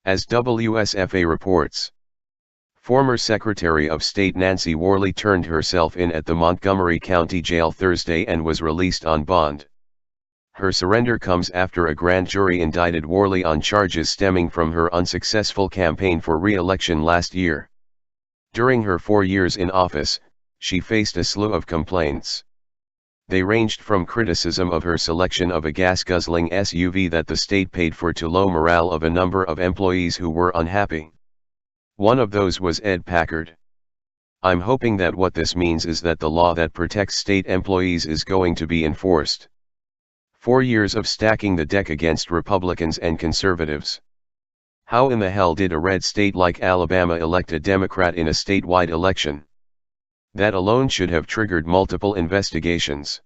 As WSFA reports, former Secretary of State Nancy Worley turned herself in at the Montgomery County Jail Thursday and was released on bond. Her surrender comes after a grand jury indicted Worley on charges stemming from her unsuccessful campaign for re-election last year. During her 4 years in office, she faced a slew of complaints. They ranged from criticism of her selection of a gas-guzzling SUV that the state paid for to low morale of a number of employees who were unhappy. One of those was Ed Packard. "I'm hoping that what this means is that the law that protects state employees is going to be enforced." 4 years of stacking the deck against Republicans and conservatives. How in the hell did a red state like Alabama elect a Democrat in a statewide election? That alone should have triggered multiple investigations.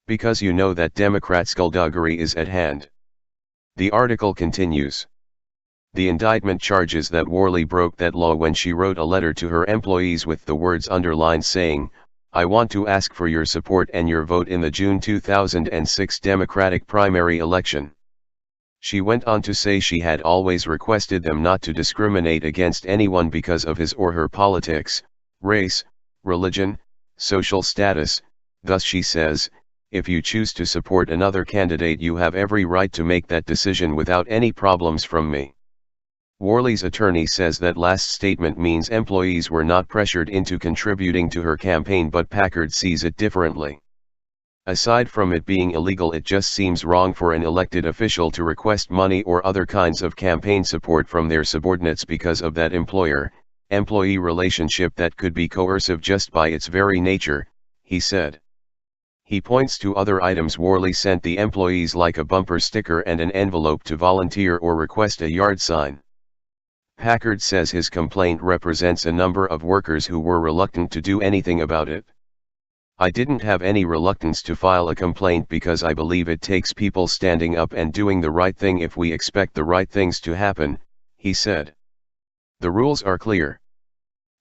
Because you know that Democrat skullduggery is at hand. The article continues. The indictment charges that Worley broke that law when she wrote a letter to her employees with the words underlined saying, "I want to ask for your support and your vote in the June 2006 Democratic primary election." She went on to say she had always requested them not to discriminate against anyone because of his or her politics, race, religion, social status. Thus she says, "If you choose to support another candidate, you have every right to make that decision without any problems from me." Worley's attorney says that last statement means employees were not pressured into contributing to her campaign, but Packard sees it differently. Aside from it being illegal, it just seems wrong for an elected official to request money or other kinds of campaign support from their subordinates because of that employer-employee relationship that could be coercive just by its very nature, he said. He points to other items Worley sent the employees, like a bumper sticker and an envelope to volunteer or request a yard sign. Packard says his complaint represents a number of workers who were reluctant to do anything about it. "I didn't have any reluctance to file a complaint because I believe it takes people standing up and doing the right thing if we expect the right things to happen," he said. "The rules are clear.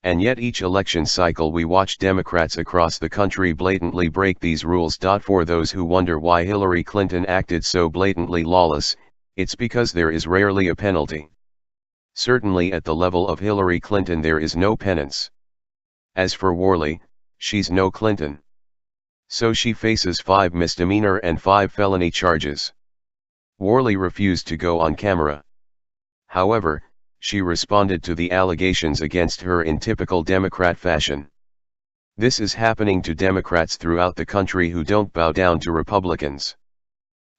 And yet each election cycle we watch Democrats across the country blatantly break these rules. For those who wonder why Hillary Clinton acted so blatantly lawless, it's because there is rarely a penalty. Certainly at the level of Hillary Clinton there is no penance. As for Worley, she's no Clinton. So she faces 5 misdemeanor and 5 felony charges." Worley refused to go on camera. However, she responded to the allegations against her in typical Democrat fashion. "This is happening to Democrats throughout the country who don't bow down to Republicans.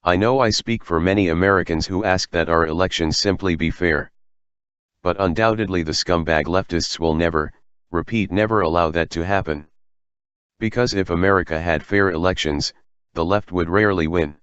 I know I speak for many Americans who ask that our elections simply be fair. But undoubtedly the scumbag leftists will never allow that to happen. Because if America had fair elections, the left would rarely win.